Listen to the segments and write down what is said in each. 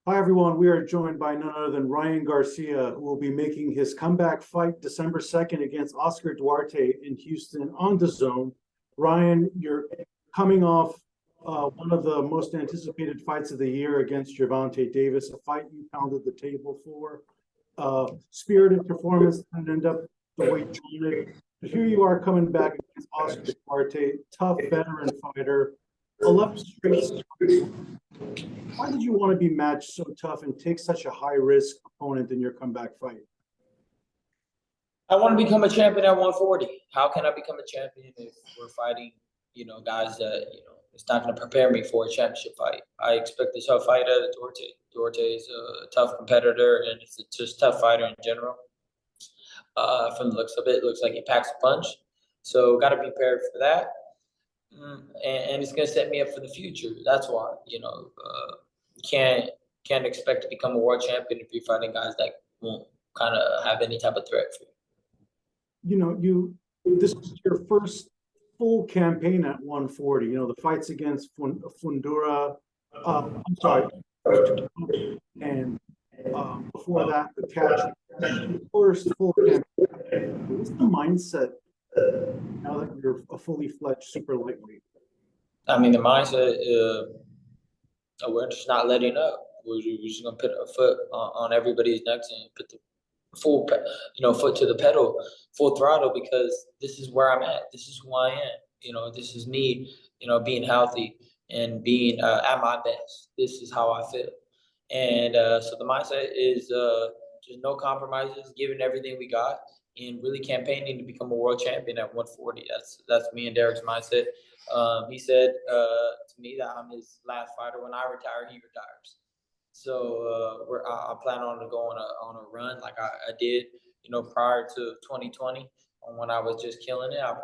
Hi, everyone. We are joined by none other than Ryan Garcia, who will be making his comeback fight December 2nd against Oscar Duarte in Houston on the Zone. Ryan, you're coming off one of the most anticipated fights of the year against Gervonta Davis, a fight you pounded the table for. Spirited performance and end up the way you wanted. But here you are coming back against Oscar Duarte, tough veteran fighter, 11 straight. Why did you want to be matched so tough and take such a high risk opponent in your comeback fight? I want to become a champion at 140. How can I become a champion if we're fighting, guys that, it's not going to prepare me for a championship fight. I expect a tough fight out of Duarte. Duarte is a tough competitor, and it's just tough fighter in general. From the looks of it, looks like he packs a punch. So got to be prepared for that. And it's going to set me up for the future. That's why, can't expect to become a world champion if you're fighting guys that won't kind of have any type of threat for you. This is your first full campaign at 140. The fights against Fundura, I'm sorry, and before that, the catch. First full campaign. What's the mindset now that you're a fully fledged super lightweight? I mean, the mindset, we're just not letting up. We're just gonna put a foot on everybody's necks and put the full, foot to the pedal, full throttle, because this is where I'm at. This is who I am. This is me. Being healthy and being at my best. This is how I feel, and so the mindset is just no compromises, giving everything we got, and really campaigning to become a world champion at 140. That's me and Derek's mindset. He said to me that I'm his last fighter. When I retire, he retires. So I plan on to go on a run like I did, prior to 2020, when I was just killing it. I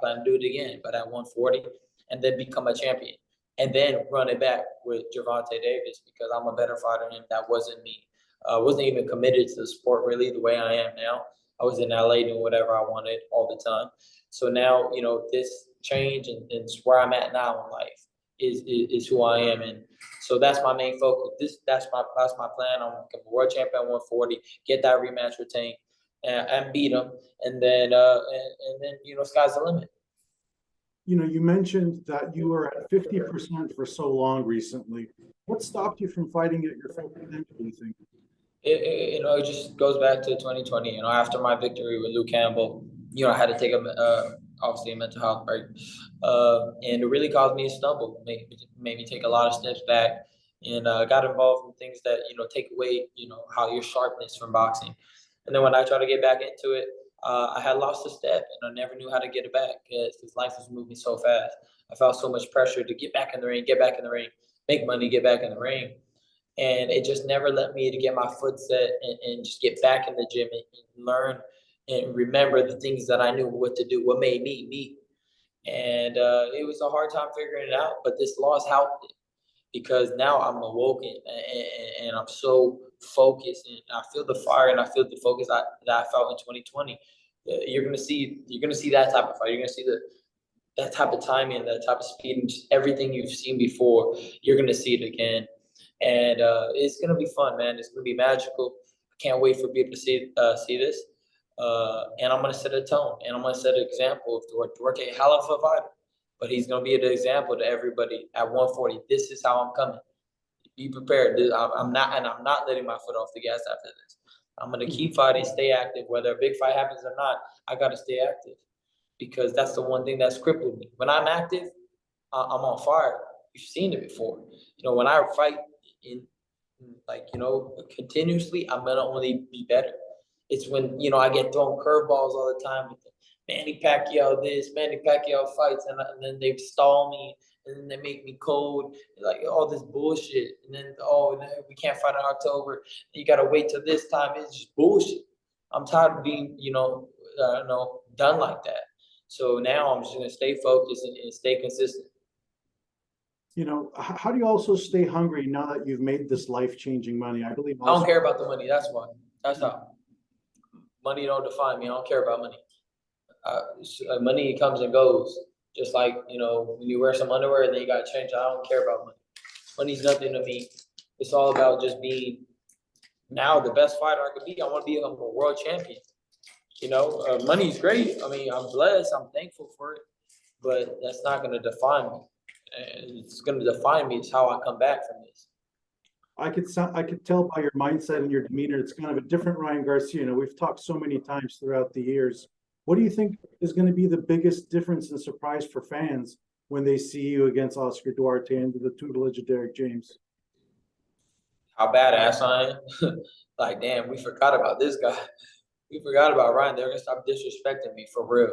plan to do it again, but at 140, and then become a champion, and then run it back with Gervonta Davis, because I'm a better fighter, and that wasn't me. I wasn't even committed to the sport really the way I am now. I was in LA doing whatever I wanted all the time. So now, this change and where I'm at now in life is who I am, and so that's my main focus. That's my plan. I'm gonna become a world champion at 140, get that rematch retained, and beat him, and then sky's the limit. You mentioned that you were at 50% for so long recently. What stopped you from fighting at your full potential, do you think? It just goes back to 2020. After my victory with Luke Campbell, I had to take obviously a mental health break, and it really caused me to stumble. Made me take a lot of steps back, and got involved in things that take away how your sharpness from boxing. And then when I tried to get back into it, I had lost a step, and I never knew how to get it back because life was moving so fast. I felt so much pressure to get back in the ring, make money, get back in the ring. And it just never let me to get my foot set and just get back in the gym and learn and remember the things that I knew what to do, what made me me. And it was a hard time figuring it out, but this loss helped it, because now I'm awoken and I'm so focused, and I feel the fire and I feel the focus that I felt in 2020. You're gonna see that type of fight. You're gonna see that type of timing, that type of speed, and just everything you've seen before. You're gonna see it again. And it's gonna be fun, man. It's gonna be magical. I can't wait for people to see this. And I'm gonna set a tone, and I'm gonna set an example of Duarte, hell of a fighter, but he's gonna be an example to everybody at 140. This is how I'm coming. Be prepared. I'm not letting my foot off the gas after this. I'm gonna keep fighting, stay active, whether a big fight happens or not. I gotta stay active, because that's the one thing that's crippled me. When I'm active, I'm on fire. You've seen it before. When I fight in continuously, I'm gonna only be better. It's when I get thrown curveballs all the time with the Manny Pacquiao this, Manny Pacquiao fights, and then they stall me, and then they make me cold, like all this bullshit, and then we can't fight in October. You gotta wait till this time. It's just bullshit. I'm tired of being done like that. So now I'm just gonna stay focused and stay consistent. How do you also stay hungry now that you've made this life-changing money? I believe I don't care about the money. That's why. That's how. Money don't define me. I don't care about money. Money comes and goes. Just like, when you wear some underwear and then you got to change. I don't care about money. Money's nothing to me. It's all about just being now the best fighter I could be. I want to be a world champion. Money's great. I mean, I'm blessed. I'm thankful for it, but that's not going to define me. It's going to define me is how I come back from this. I could tell by your mindset and your demeanor, it's kind of a different Ryan Garcia. We've talked so many times throughout the years. What do you think is going to be the biggest difference and surprise for fans when they see you against Oscar Duarte under the tutelage of Derek James? How badass I am. Like, damn, we forgot about this guy. We forgot about Ryan. They're going to stop disrespecting me for real.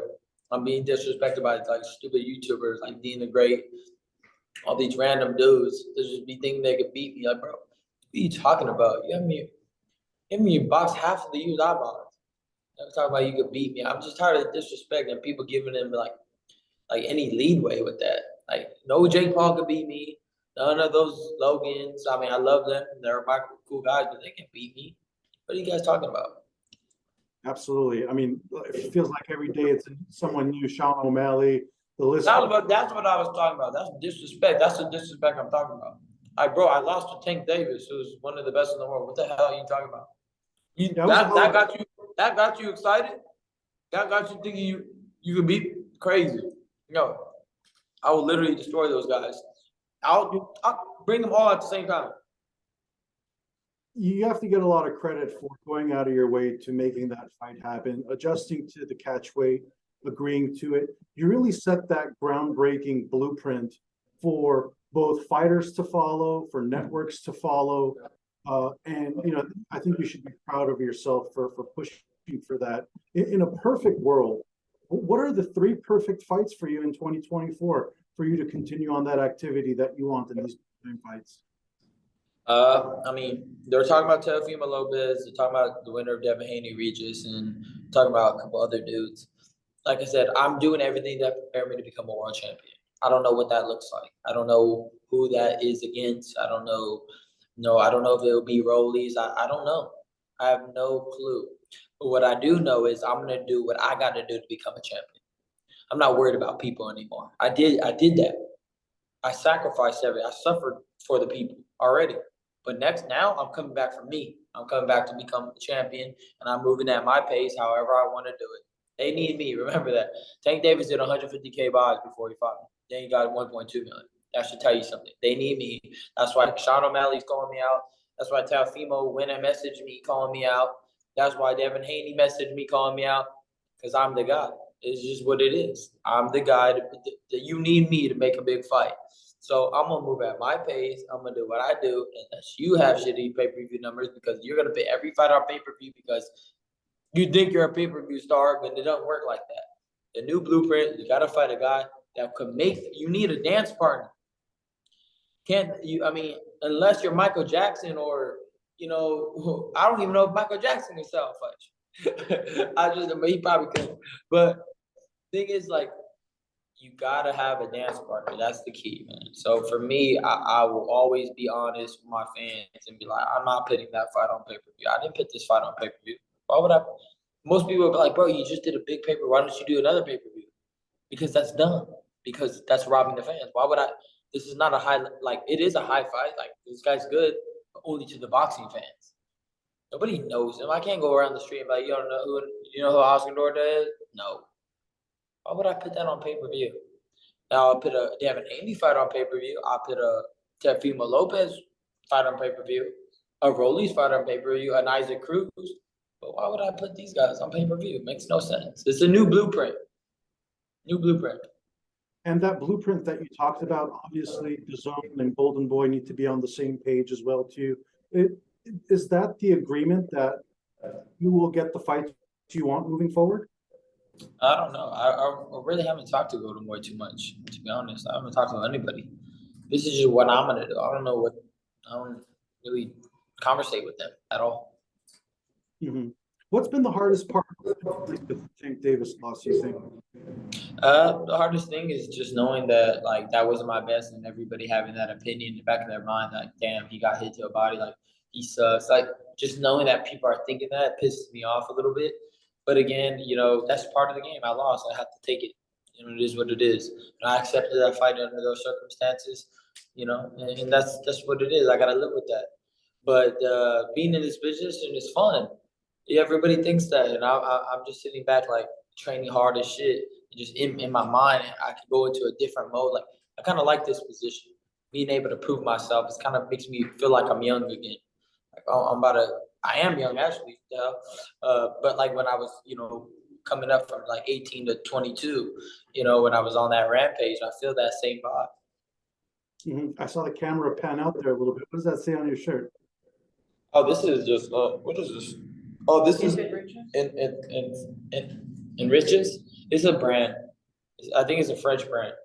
I'm being disrespected by like stupid YouTubers like Dean the Great, all these random dudes. They just be thinking they could beat me. Like, bro, what are you talking about? You have me box half of the years I boxed. I'm talking about you could beat me. I'm just tired of disrespect and people giving them like any leadway with that. Like, no Jake Paul could beat me. None of those Logans. I mean, I love them. They're my cool guys, but they can't beat me. What are you guys talking about? Absolutely. I mean, it feels like every day it's someone new. Sean O'Malley, the list. That's what I was talking about. That's disrespect. That's the disrespect I'm talking about. Like, bro, I lost to Tank Davis, who's one of the best in the world. What the hell are you talking about? That got you excited? That got you thinking you could beat crazy. No. I will literally destroy those guys. I'll bring them all at the same time. You have to get a lot of credit for going out of your way to making that fight happen, adjusting to the catch weight, agreeing to it. You really set that groundbreaking blueprint for both fighters to follow, for networks to follow. And I think you should be proud of yourself for pushing for that. In a perfect world, what are the 3 perfect fights for you in 2024 for you to continue on that activity that you want in these fights? I mean, they're talking about Teofimo Lopez. They're talking about the winner of Devin Haney-Regis, and talking about a couple other dudes. Like I said, I'm doing everything that prepare me to become a world champion. I don't know what that looks like. I don't know who that is against. I don't know. No, I don't know if it'll be Rollies. I don't know. I have no clue. But what I do know is I'm gonna do what I got to do to become a champion. I'm not worried about people anymore. I did that. I sacrificed everything. I suffered for the people already. But now I'm coming back for me. I'm coming back to become a champion, and I'm moving at my pace, however I want to do it. They need me. Remember that. Tank Davis did 150K buys before he fought me. Then he got 1.2 million. That should tell you something. They need me. That's why Sean O'Malley's calling me out. That's why Teofimo went and messaged me calling me out. That's why Devin Haney messaged me calling me out, because I'm the guy. It's just what it is. I'm the guy that you need me to make a big fight. So I'm going to move at my pace. I'm going to do what I do. Unless you have shitty pay-per-view numbers, because you're going to pay every fight on pay-per-view because you think you're a pay-per-view star, but it doesn't work like that. The new blueprint, you got to fight a guy that could you need a dance partner. Unless you're Michael Jackson or, I don't even know if Michael Jackson can sell fight. He probably could. But thing is, like, you gotta have a dance partner. That's the key, man. So for me, I will always be honest with my fans and be like, I'm not putting that fight on pay-per-view. I didn't put this fight on pay-per-view. Why would I? Most people will be like, bro, you just did a big pay-per-view. Why don't you do another pay-per-view? Because that's dumb. Because that's robbing the fans. Why would I? This is not a high, like, it is a high fight. Like, this guy's good, but only to the boxing fans. Nobody knows him. I can't go around the street and be like, you know who Oscar Duarte is? No. Why would I put that on pay-per-view? Now I'll put a Devin Haney fight on pay-per-view. I'll put a Teofimo Lopez fight on pay-per-view. A Rollies fight on pay-per-view. An Isaac Cruz. But why would I put these guys on pay-per-view? It makes no sense. It's a new blueprint. New blueprint. And that blueprint that you talked about, obviously, DAZN and Golden Boy need to be on the same page as well, too. Is that the agreement that you will get the fights you want moving forward? I don't know. I really haven't talked to Golden Boy too much, to be honest. I haven't talked to anybody. This is just what I'm gonna do. I don't really conversate with them at all. Mm-hmm. What's been the hardest part of the Tank Davis loss, you think? The hardest thing is just knowing that, like, that wasn't my best, and everybody having that opinion in the back of their mind, like, damn, he got hit to a body, like, he sucks. Like, just knowing that people are thinking that pisses me off a little bit. But again, that's part of the game. I lost. I have to take it. It is what it is. And I accepted that fight under those circumstances, and that's what it is. I got to live with that. But being in this position is fun. Yeah, everybody thinks that, and I'm just sitting back like training hard as shit, and just in my mind, I can go into a different mode. Like I kind of like this position, being able to prove myself. It kind of makes me feel like I'm young again. Like oh, I am young actually, yeah. But like when I was, coming up from like 18 to 22, when I was on that rampage, I feel that same vibe. I saw the camera pan out there a little bit. What does that say on your shirt? Oh, this is just what is this? Oh, this is in riches. It's a brand. I think it's a French brand.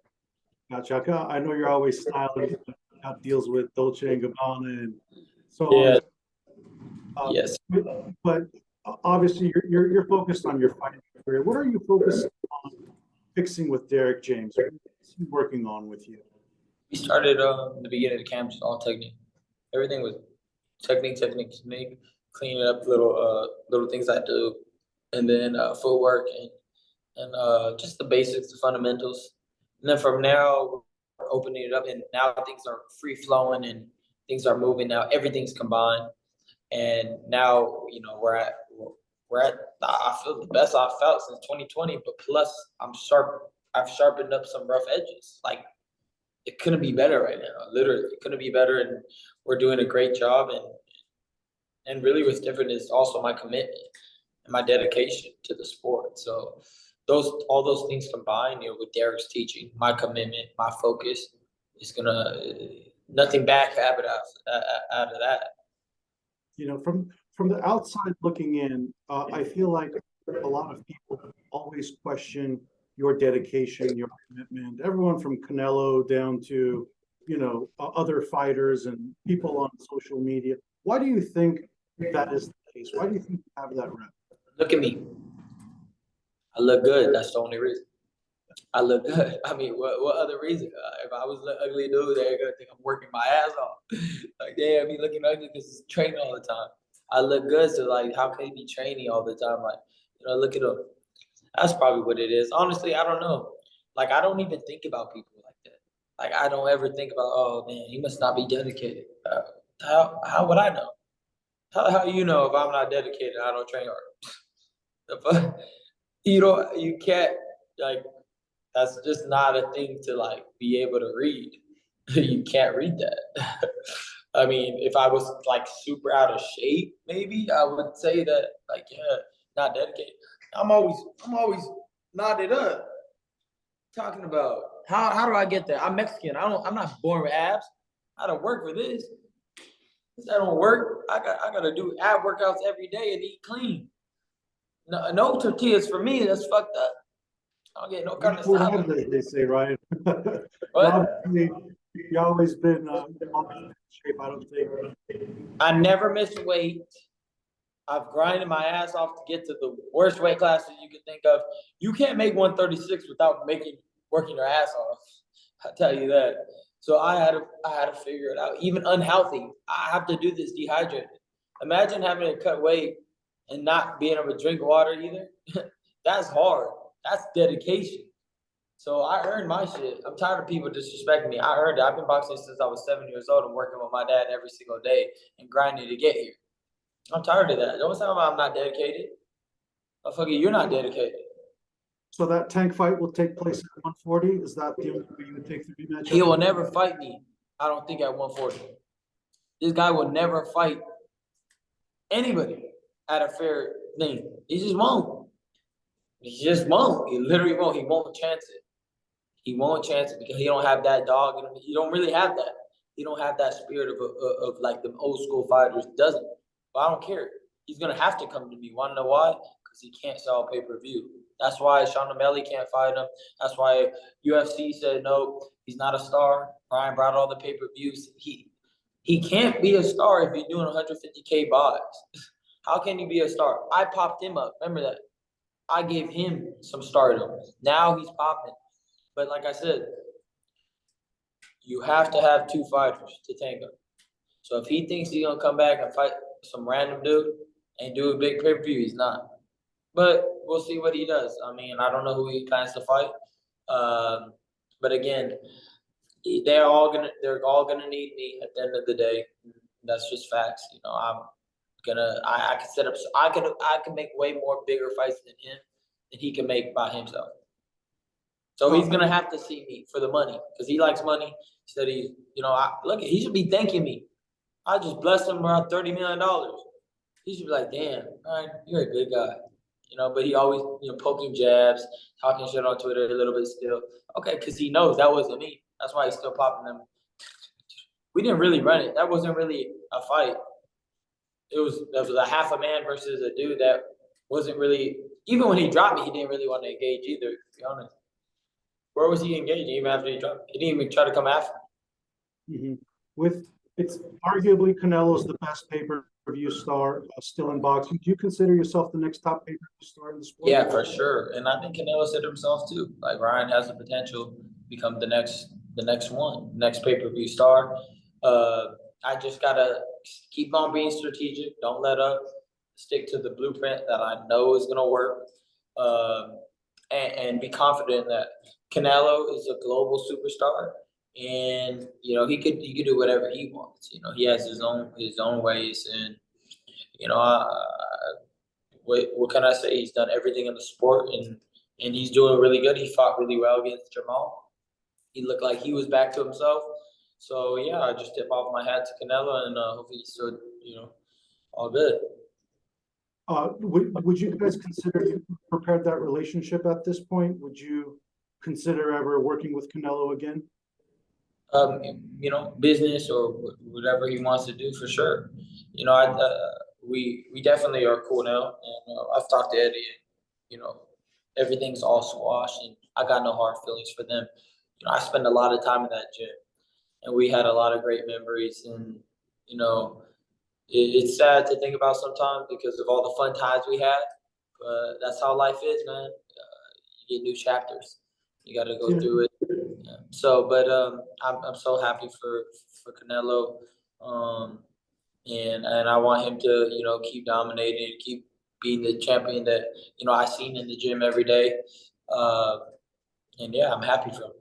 Gotcha. I know you're always styling, got deals with Dolce and Gabbana and so Yeah. on. Yes. But obviously you're focused on your fighting career. What are you focused on fixing with Derek James? What's he working on with you? We started in the beginning of the camp, just all technique. Everything was technique, cleaning up little things I do, and then footwork and just the basics, the fundamentals. And then from now, we're opening it up, and now things are free flowing and things are moving. Now everything's combined, and now we're at I feel the best I've felt since 2020. But plus, I'm sharp. I've sharpened up some rough edges. Like it couldn't be better right now. Literally, it couldn't be better, and we're doing a great job. And really, what's different is also my commitment and my dedication to the sport. So all those things combined, with Derek's teaching, my commitment, my focus is gonna nothing bad can happen out of that. From the outside looking in, I feel like a lot of people always question your dedication, your commitment. Everyone from Canelo down to other fighters and people on social media. Why do you think that is the case? Why do you think you have that rep? Look at me. I look good. That's the only reason. I look good. I mean, what other reason? If I was an ugly dude, they're gonna think I'm working my ass off. Like, damn, me looking ugly because he's training all the time. I look good, so like, how can he be training all the time? Like, look at him. That's probably what it is. Honestly, I don't know. Like, I don't even think about people like that. Like, I don't ever think about, oh man, he must not be dedicated. How would I know? How you know if I'm not dedicated? I don't train hard. You can't like. That's just not a thing to like be able to read. You can't read that. I mean, if I was like super out of shape, maybe I would say that like, yeah, not dedicated. I'm always knotted up. Talking about how do I get there? I'm Mexican. I'm not born with abs. I don't work for this. If that don't work, I gotta do ab workouts every day and eat clean. No tortillas for me. That's fucked up. I don't get no kind of salad. They say, Ryan. What? You always been in shape. I don't think. I never missed weight. I've grinded my ass off to get to the worst weight classes you can think of. You can't make 136 without working your ass off. I tell you that. So I had to figure it out. Even unhealthy, I have to do this dehydrated. Imagine having to cut weight and not being able to drink water either. That's hard. That's dedication. So I earned my shit. I'm tired of people disrespecting me. I earned it. I've been boxing since I was 7 years old and working with my dad every single day and grinding to get here. I'm tired of that. Don't tell me I'm not dedicated. Motherfucker, you're not dedicated. So that tank fight will take place at 140. Is that the only way you would take the rematch? He will never fight me. I don't think at 140. This guy will never fight anybody at a fair thing. He just won't. He just won't. He literally won't. He won't chance it. He won't chance it because he don't have that dog. He don't really have that. He don't have that spirit of like the old school fighters. Doesn't. But I don't care. He's gonna have to come to me. Want to know why? Because he can't sell pay-per-view. That's why Sean O'Malley can't fight him. That's why UFC said no. He's not a star. Brian brought all the pay-per-views. He can't be a star if he's doing 150K buys. How can he be a star? I popped him up. Remember that. I gave him some stardom. Now he's popping. But like I said, you have to have two fighters to tango. So if he thinks he's gonna come back and fight some random dude and do a big pay-per-view, he's not. But we'll see what he does. I mean, I don't know who he plans to fight. But again, they're all gonna need me at the end of the day. That's just facts. I can set up. I can make way more bigger fights than him, than he can make by himself. So he's gonna have to see me for the money because he likes money. He said he should be thanking me. I just blessed him around $30 million. He should be like, damn, Ryan, you're a good guy. But he always, poking jabs, talking shit on Twitter a little bit still. Okay, because he knows that wasn't me. That's why he's still popping them. We didn't really run it. That wasn't really a fight. That was a half a man versus a dude that wasn't really, even when he dropped me, he didn't really want to engage either, to be honest. Where was he engaging even after he dropped me? He didn't even try to come after me. It's arguably Canelo's the best pay-per-view star still in boxing. Do you consider yourself the next top pay-per-view star in the sport? Yeah, for sure. And I think Canelo said himself too. Like Ryan has the potential to become the next pay-per-view star. I just gotta keep on being strategic. Don't let up. Stick to the blueprint that I know is gonna work. And be confident that Canelo is a global superstar, and he could do whatever he wants. He has his own ways, and what can I say? He's done everything in the sport, and he's doing really good. He fought really well against Jamal. He looked like he was back to himself. So yeah, I just tip off my hat to Canelo, and hopefully he's still all good. Would you guys consider you prepared that relationship at this point? Would you consider ever working with Canelo again? Business or whatever he wants to do for sure. We definitely are cool now, and I've talked to Eddie, and everything's all squashed, and I got no hard feelings for them. I spend a lot of time in that gym, and we had a lot of great memories, and it's sad to think about sometimes because of all the fun times we had, but that's how life is, man. You get new chapters. You got to go through it. Yeah. So, but I'm so happy for Canelo, and I want him to keep dominating and keep being the champion that I seen in the gym every day, and yeah, I'm happy for him.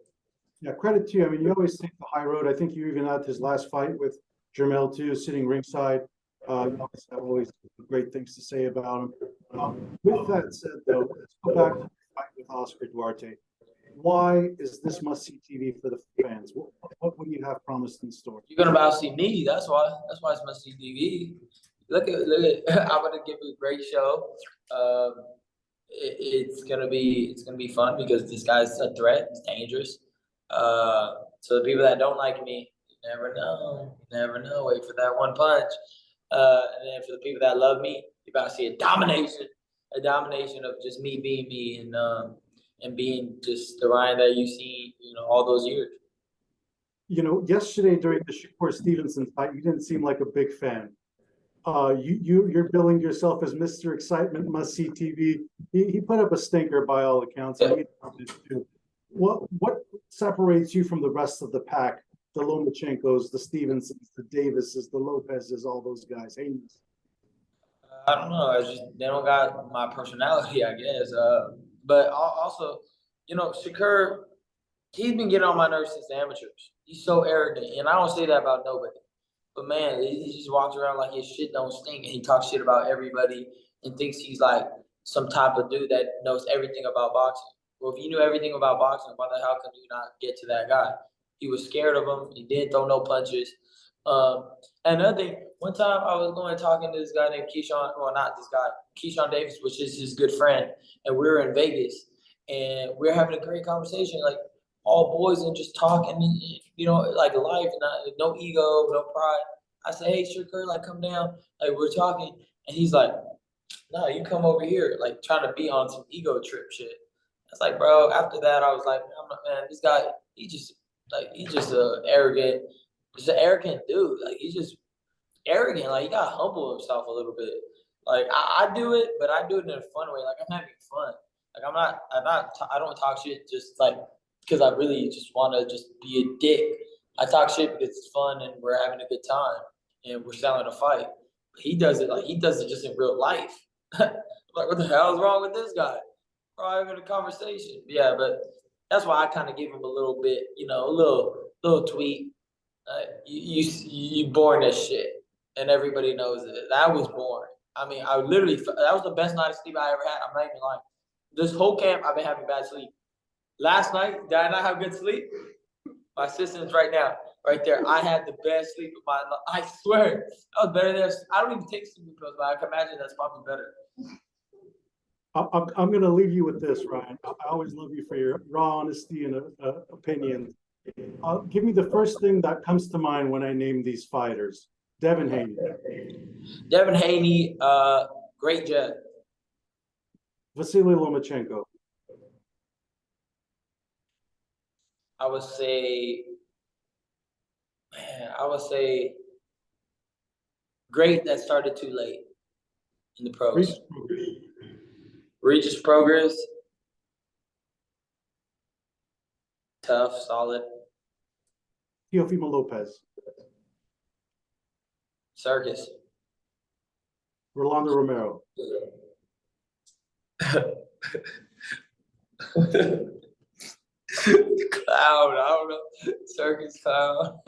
Yeah, credit to you. I mean, you always take the high road. I think you even had his last fight with Jermell too, sitting ringside. You have always great things to say about him. With that said, though, let's go back to the fight with Oscar Duarte. Why is this must-see TV for the fans? What do you have promised in store? You're gonna about to see me. That's why. That's why it's must-see TV. Look at. I'm gonna give you a great show. It's gonna be fun because this guy's a threat. He's dangerous. So the people that don't like me, you never know. You never know. Wait for that one punch. And then for the people that love me, you're about to see a domination of just me being me, and being just the Ryan that you see, all those years. Yesterday during the Shakur Stevenson fight, you didn't seem like a big fan. You're billing yourself as Mr. Excitement, must see TV. He put up a stinker by all accounts. Yeah. What separates you from the rest of the pack? The Lomachenkos, the Stevensons, the Davises, the Lopezes, all those guys. Hey, I don't know. It's just they don't got my personality, I guess. But also, Shakur, he's been getting on my nerves since the amateurs. He's so arrogant, and I don't say that about nobody. But man, he just walks around like his shit don't stink, and he talks shit about everybody and thinks he's like some type of dude that knows everything about boxing. Well, if you knew everything about boxing, why the hell could you not get to that guy? He was scared of him. He didn't throw no punches. Another thing, one time I was talking to this guy named Keyshawn, well, not this guy, Keyshawn Davis, which is his good friend, and we were in Vegas, and we were having a great conversation, like all boys and just talking, like life, no ego, no pride. I said, hey, Shakur, like come down, like we're talking, and he's like, no, you come over here, like trying to be on some ego trip shit. I was like, bro, after that, I was like, man, this guy, he's just an arrogant dude. Like he's just arrogant. Like he gotta humble himself a little bit. Like I do it, but I do it in a fun way. Like I'm having fun. Like I don't talk shit just like because I really just want to just be a dick. I talk shit because it's fun and we're having a good time and we're selling a fight. He does it just in real life. Like what the hell is wrong with this guy? We're having a conversation. Yeah, but that's why I kind of give him a little bit, a little tweet. You boring as shit. and everybody knows it. That was boring. I mean, I literally that was the best night of sleep I ever had. I'm not even lying. This whole camp, I've been having bad sleep. Last night, did I not have good sleep? My assistant's right now, right there. I had the best sleep of my life. I swear, that was better than I don't even take sleeping pills, but I can imagine that's probably better. I'm going to leave you with this, Ryan. I always love you for your raw honesty and opinion. Give me the first thing that comes to mind when I name these fighters. Devin Haney. Devin Haney, great jet. Vasily Lomachenko. I would say great that started too late in the pros. Regis Progress. Tough, solid. Teofimo Lopez. Circus. Rolando Romero. Clown, I don't know. Circus clown.